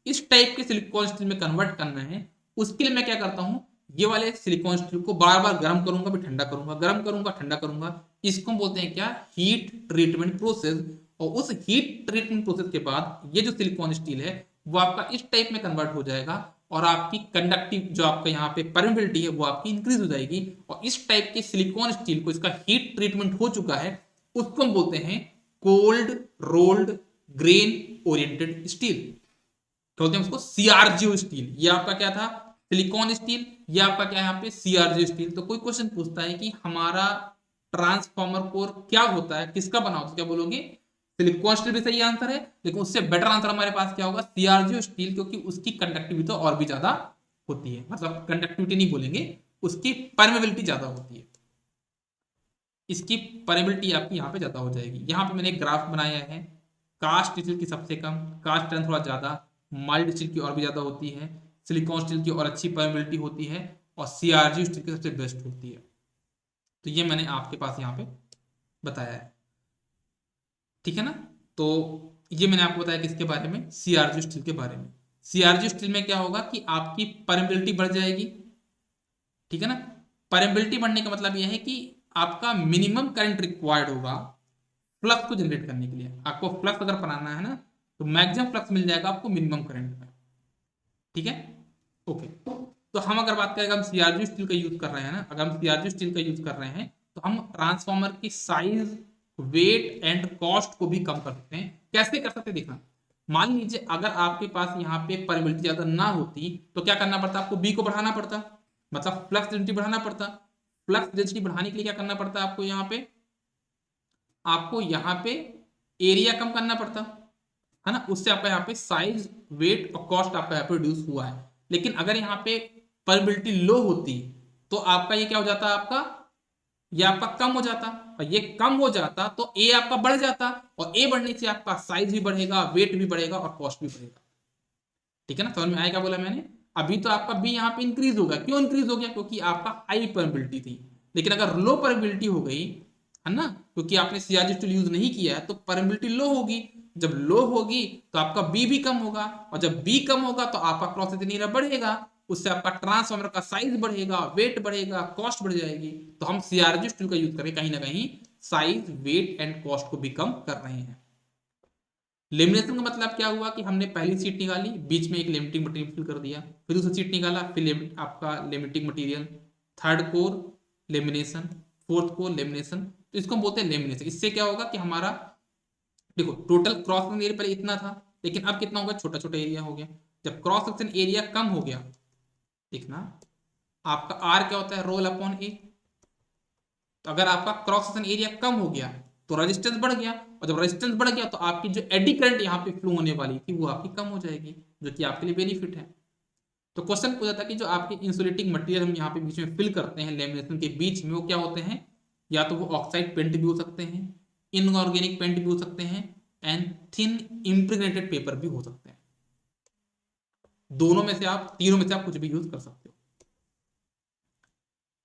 इस टाइप के सिलिकॉन स्टील में कन्वर्ट करना है। उसके लिए मैं क्या करता हूं, ये वाले सिलिकॉन स्टील को बार बार गर्म करूंगा, फिर ठंडा करूंगा, गर्म करूंगा, ठंडा करूंगा। इसको हम बोलते हैं क्या, हीट ट्रीटमेंट प्रोसेस। और उस हीट ट्रीटमेंट प्रोसेस के बाद ये जो सिलिकॉन स्टील है वो आपका इस टाइप में कन्वर्ट हो जाएगा, और आपकी कंडक्टिव जो आपका यहाँ पे परमेबिलिटी है वो आपकी इंक्रीज हो जाएगी। और इस टाइप के सिलिकॉन स्टील को, इसका हीट ट्रीटमेंट हो चुका है, उसको हम बोलते हैं cold rolled grain oriented steel. क्या बोलते हैं उसको, सीआरजीओ स्टील। ये आपका क्या था, सिलिकॉन स्टील। ये आपका क्या है यहाँ पे, सीआरजीओ स्टील। तो कोई क्वेश्चन पूछता है कि हमारा ट्रांसफॉर्मर कोर क्या होता है, किसका बना होता है, क्या बोलोगे, सिलिकॉन स्टील भी सही आंसर है, लेकिन उससे बेटर आंसर हमारे पास क्या होगा, सीआरजीओ स्टील, क्योंकि उसकी कंडक्टिविटी तो और भी ज्यादा होती है, मतलब कंडक्टिविटी नहीं बोलेंगे, उसकी परमेबिलिटी ज्यादा होती है, इसकी परमेबिलिटी आपकी यहाँ पे ज्यादा हो जाएगी। यहाँ पे मैंने एक ग्राफ बनाया है, कास्ट स्टील की सबसे कम, कास्ट आयरन थोड़ा ज्यादा, माइल्ड स्टील की और भी ज्यादा होती है, सिलिकॉन स्टील की और अच्छी परमेबिलिटी होती है, और सीआरजी स्टील की सबसे बेस्ट होती है। तो ये मैंने आपके पास यहाँ पे बताया है। ठीक है ना। तो ये मैंने आपको बताया किसके बारे में, सीआरजी स्टील के बारे में। सीआरजी स्टील में क्या होगा कि आपकी परमेबिलिटी बढ़ जाएगी। ठीक है ना। परमेबिलिटी बढ़ने का मतलब यह है कि आपका मिनिमम करंट रिक्वायर्ड होगा फ्लक्स को जनरेट करने के लिए। आपको फ्लक्स अगर बनाना है ना, तो मैक्सिमम फ्लक्स मिल जाएगा आपको मिनिमम करंट में। ठीक है। ओके। तो हम अगर बात करें, हम सीआरजी स्टील का यूज कर रहे हैं ना, अगर हम सीआरजी स्टील का यूज कर रहे हैं तो हम ट्रांसफॉर्मर की साइज, वेट एंड कॉस्ट को भी कम कर सकते हैं। कैसे कर सकते हैं देखना, मान लीजिए अगर आपके पास यहाँ पे परमेबिलिटी ज्यादा ना होती तो क्या करना पड़ता, आपको बी को बढ़ाना पड़ता, मतलब फ्लक्स डेंसिटी बढ़ाना पड़ता। फ्लक्स डेंसिटी बढ़ाने के लिए क्या करना पड़ता है आपको, यहाँ पे एरिया कम करना पड़ता है ना, उससे आपका यहाँ पे साइज, वेट और कॉस्ट आपका यहाँ पे रिड्यूस हुआ है। लेकिन अगर यहाँ पे परमेबिलिटी लो होती तो आपका ये क्या हो जाता, ये आपका कम हो जाता, और ये कम हो जाता तो ए आपका बढ़ जाता, और ए बढ़ने से आपका साइज भी बढ़ेगा, वेट भी बढ़ेगा और कॉस्ट भी बढ़ेगा। ठीक है ना, समझ में आया क्या बोला मैंने। अभी तो आपका बी यहाँ पे इंक्रीज होगा, क्यों इंक्रीज हो गया, क्योंकि आपका हाई परमेबिलिटी थी। लेकिन अगर लो परमेबिलिटी हो गई है ना, क्योंकि आपने सीआरजी टूल यूज नहीं किया है, तो परमेबिलिटी लो होगी। जब लो होगी तो आपका बी भी कम होगा, और जब बी कम होगा तो आपका क्रॉस सेक्शन एरिया बढ़ेगा, उससे आपका ट्रांसफार्मर का साइज बढ़ेगा, वेट बढ़ेगा, कॉस्ट बढ़ जाएगी। तो हम सीआरजी टूल का यूज करें, कहीं ना कहीं साइज, वेट एंड कॉस्ट को भी कम कर रहे हैं। लेमिनेशन का मतलब क्या हुआ कि हमने पहली सीट निकाली, बीच में एक लिमिटिंग मटेरियल फिल कर दिया, फिर दूसरी सीट निकाला, फिर आपका limiting material, third core lamination, fourth core lamination. तो इसको हम बोलते हैं लेमिनेशन। इससे क्या होगा कि हमारा, देखो टोटल क्रॉस सेक्शन एरिया पहले इतना था, लेकिन अब कितना होगा, छोटा छोटा एरिया हो गया। जब क्रॉस सेक्शन एरिया कम हो गया, देखना आपका आर क्या होता है, रोल अपॉन ए। तो अगर आपका क्रॉस सेक्शन एरिया कम हो गया तो रेजिस्टेंस बढ़ गया, और जब रेजिस्टेंस बढ़ गया तो आपकी जो एडी करंट यहाँ पे फ्लो होने वाली थी वो आपकी कम हो जाएगी, जो कि आपके लिए बेनिफिट है। तो क्वेश्चन पूछा था कि जो आपके इंसुलेटिंग मटेरियल हम यहाँ पे बीच में फिल करते हैं लेमिनेशन के बीच में, वो क्या होते हैं? या तो वो ऑक्साइड पेंट भी हो सकते हैं, इनऑर्गेनिक पेंट भी हो सकते हैं, एंड थिन इम्प्रेग्नेटेड पेपर भी हो सकते हैं। दोनों में से आप, तीनों में से आप कुछ भी यूज कर सकते हो,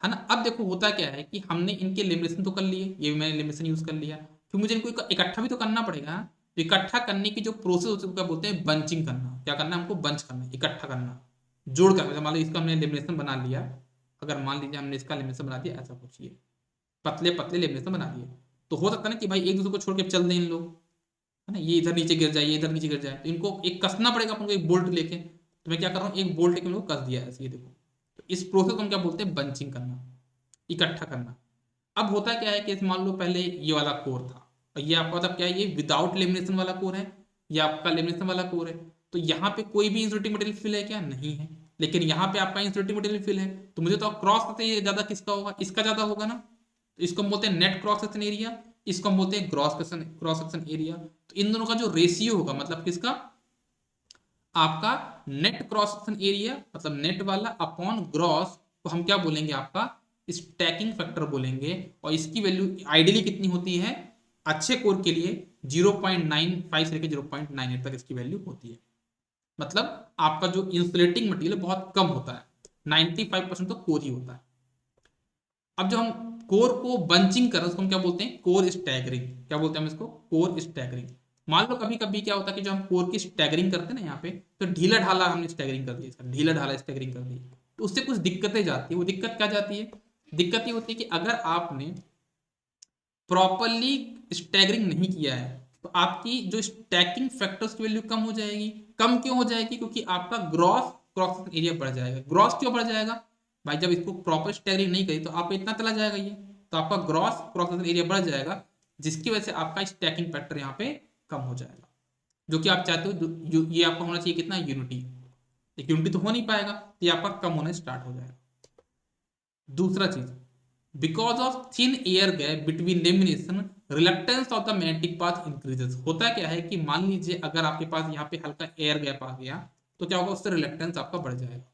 है ना। अब देखो होता क्या है कि हमने इनके लेमिनेशन तो कर लिए, ये भी मैंने लेमिनेशन यूज कर लिया, फिर मुझे इनको इकट्ठा भी तो करना पड़ेगा। तो इकट्ठा करने की जो प्रोसेस होती है क्या बोलते हैं? बंचिंग करना। क्या करना है हमको? बंच करना, इकट्ठा करना, जोड़ कर। मान लो इसका हमने लेमिनेशन बना लिया, अगर मान लीजिए हमने इसका लेमिनेशन बना दिया, ऐसा कुछ ये पतले पतले लेमिनेशन बना दिए, तो हो सकता है ना कि भाई एक दूसरे को छोड़ के चल दें इन लोग, है ना। ये इधर नीचे गिर जाए, ये इधर नीचे गिर जाए, तो इनको एक कसना पड़ेगा अपन को, एक बोल्ट लेके। तो मैं क्या कर रहा हूँ, एक बोल्ट लेके इनको कस दिया ऐसे, ये देखो। तो इस प्रोसेस को हम क्या बोलते हैं? बंचिंग करना, इकट्ठा करना। अब होता क्या है कि मान लो पहले ये वाला कोर था, और ये आपका मतलब क्या है, ये विदाउट लेमिनेशन वाला कोर है, ये आपका लेमिनेशन वाला कोर है। तो यहाँ पे कोई भी इंसुलेटिंग मटेरियल फिल है क्या? नहीं है। लेकिन यहाँ पे आपका इंसुलेटिंग मटेरियल फिल है, तो मुझे तो क्रॉस सेक्शन ज्यादा किसका होगा? इसका ज्यादा होगा ना। तो इसको हम बोलते हैं नेट क्रॉस सेक्शन एरिया, इसको हम बोलते हैं क्रॉस सेक्शन एरिया। तो इन दोनों का जो रेशियो होगा, मतलब किसका? आपका नेट क्रॉस सेक्शन एरिया, मतलब नेट वाला अपॉन ग्रॉस को हम क्या बोलेंगे? आपका स्टैकिंग फैक्टर बोलेंगे। और इसकी वैल्यू आइडियली कितनी होती है? अच्छे कोर के लिए 0.95 से लेकर 0.98 तक इसकी वैल्यू होती है। मतलब आपका जो इंसुलेटिंग मटेरियल बहुत कम होता है, 95% तो कोर ही होता है। अब जो हम कोर को बंचिंग कर रहे हैं उसको हम क्या बोलते हैं? Core staggering. क्या बोलते हैं हम इसको? Core staggering. मान लो कभी कभी क्या होता है कि जो हम कोर की स्टैगरिंग करते हैं ना यहाँ पे, तो ढीला ढाला हमने स्टैगरिंग कर दी, ढीला ढाला स्टैगरिंग कर दी, तो उससे कुछ दिक्कतें जाती है। वो दिक्कत क्या जाती है? दिक्कत ये होती है कि अगर आपने प्रॉपरली स्टैगरिंग नहीं किया है, तो आपकी जो स्टैकिंग फैक्टर्स की वैल्यू कम हो जाएगी। कम क्यों हो जाएगी? क्योंकि आपका ग्रॉस क्रॉस एरिया बढ़ जाएगा। ग्रॉस क्यों बढ़ जाएगा भाई? जब इसको प्रॉपर स्टैगरिंग नहीं करी तो आप इतना चला जाएगा ये, तो आपका ग्रॉस क्रॉस एरिया बढ़ जाएगा, जिसकी वजह से आपका स्टैकिंग फैक्टर यहाँ पे कम हो जाएगा। जो कि आप चाहते हो ये आपका होना चाहिए कितना? यूनिटी। एक यूनिटी तो हो नहीं पाएगा, तो ये आपका कम होने स्टार्ट हो जाएगा। दूसरा चीज, because of thin air gap between lamination, reluctance of the magnetic path increases. होता क्या है कि मान लीजिए अगर आपके पास यहाँ पे हल्का एयर गैप आ गया, तो क्या होगा? उससे रिलक्टेंस आपका बढ़ जाएगा,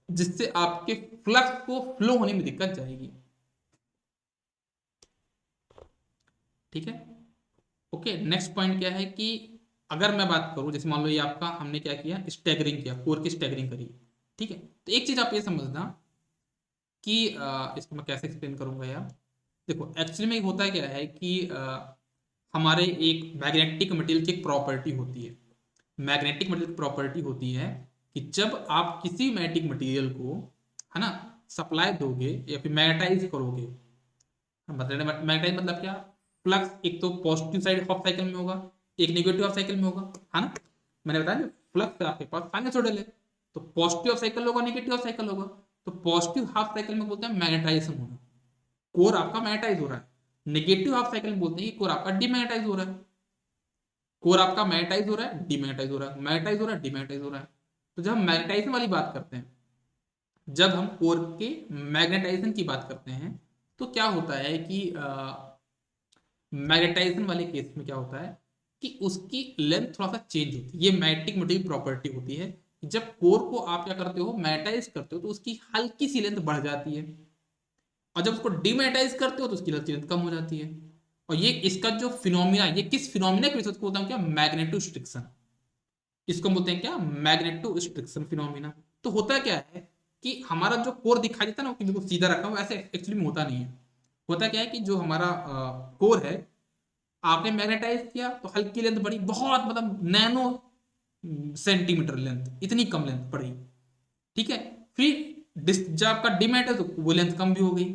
जिससे आपके फ्लक्स को फ्लो होने में दिक्कत जाएगी। ठीक है, ओके। नेक्स्ट पॉइंट क्या है कि अगर मैं बात करूं, जैसे मान लो ये आपका हमने क्या किया? स्टैगरिंग किया, कोर की स्टैगरिंग करी। ठीक है, तो एक चीज आप ये समझना कि इसको मैं कैसे एक्सप्लेन करूंगा यार। देखो एक्चुअली में होता क्या है कि हमारे एक मैग्नेटिक मटेरियल की एक प्रॉपर्टी होती है। मैग्नेटिक मटेरियल की प्रॉपर्टी होती है कि जब आप किसी मैग्नेटिक मटेरियल को, है ना, सप्लाई दोगे या फिर मैग्नेटाइज करोगे, मतलब मैग्नेटाइज मतलब क्या? फ्लक्स एक तो पॉजिटिव साइड हाफ साइकिल में होगा, एक नेगेटिव हाफ साइकिल में होगा, है ना। मैंने बताया फ्लक्स आपके पास साइनसोइडल है, तो पॉजिटिव हाफ साइकिल होगा, नेगेटिव हाफ साइकिल होगा। तो पॉजिटिव हाफ साइकिल में बोलते हैं मैग्नेटाइजेशन होना, कोर आपका मैग्नेटाइज हो रहा है। नेगेटिव हाफ साइकिल में बोलते हैं कि कोर आपका डिमैग्नेटाइज हो रहा है। कोर आपका मैग्नेटाइज हो रहा है, डिमैग्नेटाइज हो रहा है, मैग्नेटाइज हो रहा है, डिमैग्नेटाइज हो रहा है। तो जब हम मैग्नेटाइजेशन वाली बात करते हैं, जब हम कोर के मैग्नेटाइजेशन की बात करते हैं, तो क्या होता है कि मैग्नेटाइजेशन वाले केस में क्या होता है कि उसकी लेंथ थोड़ा सा चेंज होती है। ये मैग्नेटिक मटेरियल प्रॉपर्टी होती है। जब कोर को आप क्या करते हो? मैग्नेटाइज करते हो, तो उसकी हल्की सी लेंथ बढ़ जाती है, और जब उसको डिमैग्नेटाइज करते हो तो उसकी लेंथ कम हो जाती है। और ये इसका जो फिनोमिना, ये किस फिनोमिना के वजह से होता है? क्या? मैग्नेटोस्ट्रिक्शन। इसको बोलते हैं क्या? Magnetostriction phenomena. तो होता क्या है कि हमारा जो कोर दिखाई देता है ना, कि बिल्कुल सीधा रखा हुआ, ऐसे एक्चुअली में होता नहीं है। होता क्या है कि जो हमारा कोर है, आपने मैग्नेटाइज किया तो हल्की लेंथ बढ़ी, बहुत मतलब नैनो सेंटीमीटर लेंथ, इतनी कम लेंथ बढ़ी। ठीक है, फिर जब आपका डिमैग्नेटाइज तो वो लेंथ कम भी हो गई,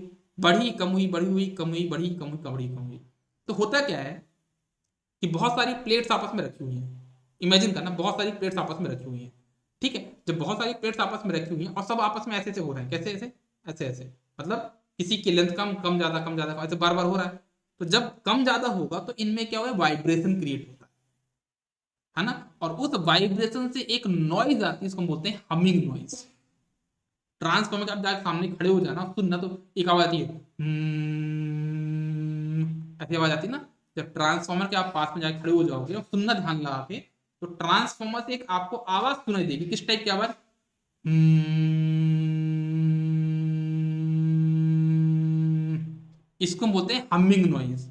बढ़ी कम हुई, बढ़ी हुई कम हुई, बढ़ी कम हुई, बढ़ी कम हुई। तो होता क्या है कि बहुत सारी प्लेट्स आपस में रखी हुई हैं। इमेजिन करना, बहुत सारी प्लेट्स आपस में रखी हुई हैं। ठीक है, जब बहुत सारी प्लेट्स आपस में रखी हुई हैं और सब आपस में ऐसे ऐसे हो रहे हैं, कैसे ऐसे? ऐसे ऐसे, मतलब किसी की लेंथ कम, कम ज्यादा, कम ज्यादा, ऐसे बार बार हो रहा है। तो जब कम ज्यादा होगा तो इनमें क्या होगा? वाइब्रेशन क्रिएट होता है ना। और उस वाइब्रेशन से एक नॉइज आती है, इसको हम बोलते हैं हमिंग नॉइज। ट्रांसफॉर्मर के आप जाके सामने खड़े हो जाना, सुनना, तो एक आवाज आती है, ऐसी आवाज आती है ना। जब ट्रांसफॉर्मर के आप पास में जाके खड़े हो जाओगे और सुनना ध्यान लगा के, तो ट्रांसफॉर्मर से एक आपको आवाज सुनाई देगी। किस टाइप की आवाज? इसको हम बोलते हैं हमिंग नॉइज।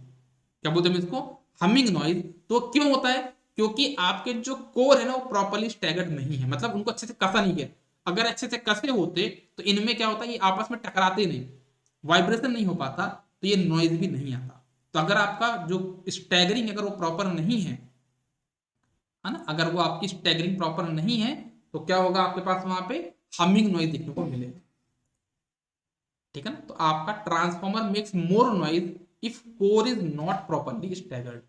क्या बोलते हैं हम इसको? Humming noise. तो क्यों होता है? क्योंकि आपके जो कोर है ना वो प्रॉपरली स्टैगर्ड नहीं है, मतलब उनको अच्छे से कसा नहीं गया। अगर अच्छे से कसे होते तो इनमें क्या होता है, ये आपस में टकराते नहीं, वाइब्रेशन नहीं हो पाता, तो ये नॉइज भी नहीं आता। तो अगर आपका जो स्टैगरिंग अगर वो प्रॉपर नहीं है ना, अगर वो आपकी स्टैगरिंग प्रॉपर नहीं है, तो क्या होगा आपके पास वहां पे हमिंग नॉइज देखने को मिलेगा। ठीक है ना? तो आपका transformer makes more noise if core is not properly staggered.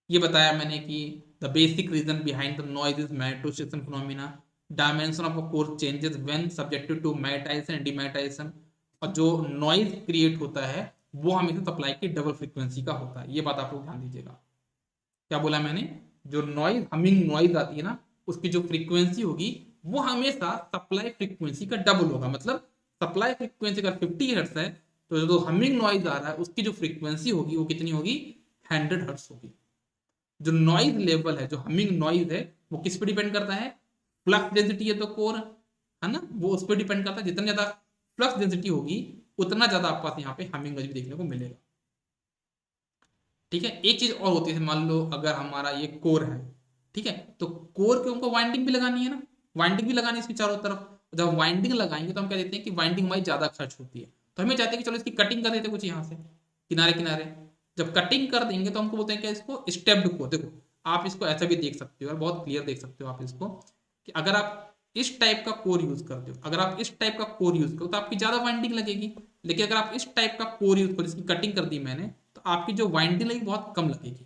ये बताया मैंने कि the basic reason behind the noise is magnetostriction phenomena. Dimension of a core changes when subjected to magnetization and demagnetization. और जो नॉइज क्रिएट होता है वो हमेशा सप्लाई की डबल फ्रीक्वेंसी का होता है। ये बात आप लोग ध्यान दीजिएगा। क्या बोला मैंने? जो नॉइज हमिंग नॉइज आती है ना, उसकी जो फ्रीक्वेंसी होगी वो हमेशा सप्लाई फ्रीक्वेंसी का डबल होगा। मतलब सप्लाई फ्रीक्वेंसी अगर 50 हर्ट्ज है, तो जो हमिंग नॉइज आ रहा है उसकी जो फ्रीक्वेंसी होगी वो कितनी होगी? 100 हर्ट्ज होगी। जो नॉइज लेवल है, जो हमिंग नॉइज है, वो किस पे डिपेंड करता है? फ्लक्स डेंसिटी है तो कोर है ना, वो उस पर डिपेंड करता है। जितनी ज्यादा फ्लक्स डेंसिटी होगी उतना ज्यादा आपके पास यहाँ पे हमिंग नॉइज भी देखने को मिलेगा। ठीक है। एक चीज और होती है, मान लो अगर हमारा ये कोर है, ठीक है, तो कोर के उनको वाइंडिंग भी लगानी है ना, वाइंडिंग भी लगानी है इसकी चारों तरफ। जब वाइंडिंग लगाएंगे तो हम क्या देते हैं कि वाइंडिंग हमारी ज्यादा खर्च होती है, तो हमें चाहते हैं कि चलो इसकी कटिंग कर देते हैं कुछ यहाँ से किनारे किनारे। जब कटिंग कर देंगे तो हमको बोलते हैं क्या, इसको स्टेप्ड कोर। देखो आप इसको ऐसा भी देख सकते हो और बहुत क्लियर देख सकते हो आप इसको, कि अगर आप इस टाइप का कोर यूज करते हो, अगर आप इस टाइप का कोर यूज करो तो आपकी ज्यादा वाइंडिंग लगेगी। लेकिन अगर आप इस टाइप का कोर यूज करो जिसकी कटिंग कर दी मैंने, तो आपकी जो वाइंडिंग लगेगी बहुत कम लगेगी।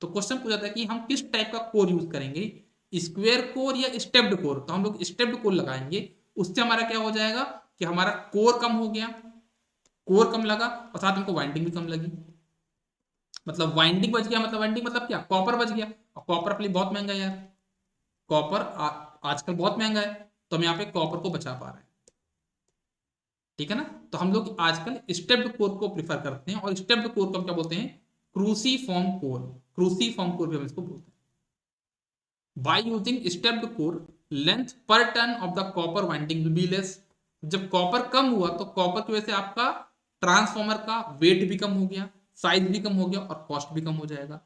तो क्वेश्चन पूछा था कि हम किस टाइप का कोर यूज करेंगे, स्क्वायर कोर या स्टेप्ड कोर? तो हम लोग स्टेप्ड कोर लगाएंगे। उससे हमारा क्या हो जाएगा कि हमारा कोर कम हो गया, कोर कम लगा और साथ में हमको वाइंडिंग भी कम लगी। मतलब वाइंडिंग बच गया, मतलब वाइंडिंग मतलब क्या, कॉपर बच गया। और कॉपर अपने लिए बहुत महंगा है यार, कॉपर आजकल बहुत महंगा है, तो हम यहाँ पे कॉपर को बचा पा रहे हैं। ठीक है ना? तो हम लोग आजकल स्टेप्ड कोर को प्रिफर करते हैं, और स्टेप्ड कोर को हम क्या बोलते हैं? Cruciform core. क्रूसीफॉर्म कोर भी हम इसको बोलते हैं। By using stepped core, length per turn of the copper winding will be less. जब कॉपर कम हुआ तो कॉपर की वजह से आपका ट्रांसफॉर्मर का वेट भी कम हो गया, साइज भी कम हो गया और कॉस्ट भी कम हो जाएगा।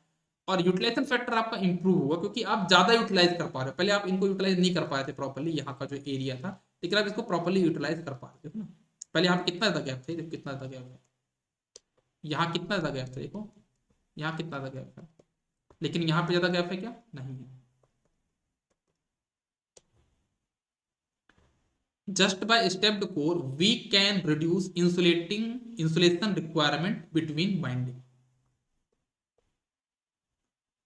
और यूटिलाइजेशन फैक्टर आपका इंप्रूव हुआ, क्योंकि आप ज्यादा यूटिलाइज कर पा रहे हो। पहले आप इनको यूटिलाइज नहीं कर पाए थे प्रॉपर्ली, यहाँ का जो एरिया था, लेकिन आप इसको प्रॉपर्ली यूटिलाइज कर पा रहे थे ना। पहले यहाँ पे कितना ज्यादा गैप था, देखो कितना ज्यादा गैप है, यहाँ कितना ज्यादा गैप था, देखो यहाँ कितना ज्यादा गैप है, लेकिन यहाँ पे ज्यादा गैप है क्या? नहीं है। Just by stepped core, we can reduce insulation requirement between winding।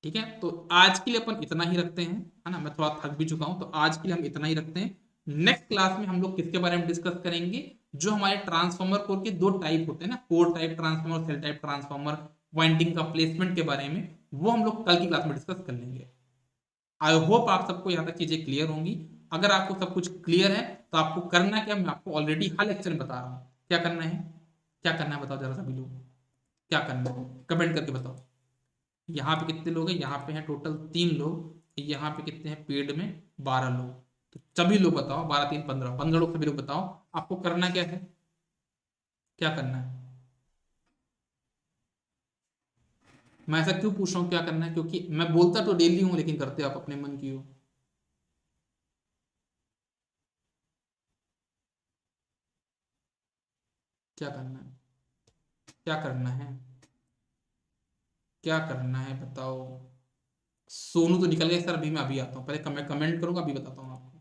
ठीक है, तो आज के लिए अपन इतना ही रखते हैं, है ना, मैं थोड़ा थक भी चुका हूं, तो आज के लिए हम इतना ही रखते हैं। नेक्स्ट क्लास में हम लोग किसके बारे में डिस्कस करेंगे? जो हमारे ट्रांसफॉर्मर कोर के दो टाइप होते हैं ना, core type transformer, shell type transformer, winding का प्लेसमेंट के बारे में, वो हम लोग कल की क्लास में डिस्कस कर लेंगे। आई होप आप सबको यहाँ तक चीजें क्लियर होंगी। अगर आपको सब कुछ क्लियर है तो आपको करना क्या, मैं आपको ऑलरेडी हर लेक्चर में बता रहा हूँ क्या करना है। क्या करना है बताओ जरा सभी लोग, क्या करना है कमेंट करके बताओ। यहाँ पे कितने लोग हैं? यहाँ पे हैं टोटल 3 लोग। यहाँ पे कितने हैं पेड में? 12 लोग। तो सभी लोग बताओ, 12 3 15, 15 लोग, सभी लोग बताओ आपको करना क्या है, क्या करना है। मैं ऐसा क्यों पूछ रहा हूँ क्या करना है? क्योंकि मैं बोलता तो डेली हूँ लेकिन करते आप अपने मन की हो। क्या करना है, क्या करना है, क्या करना है बताओ। सोनू तो निकल गया सर, अभी मैं अभी आता हूँ, पहले मैं कमेंट करूंगा अभी बताता हूँ आपको।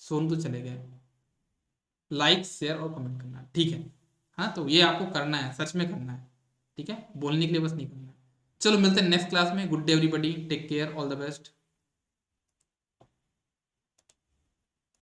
सोनू तो चले गए। लाइक शेयर और कमेंट करना है, ठीक है। हाँ तो ये आपको करना है, सच में करना है। ठीक है, बोलने के लिए बस नहीं करना है। चलो मिलते हैं नेक्स्ट क्लास में। Good day everybody, take care, all the best.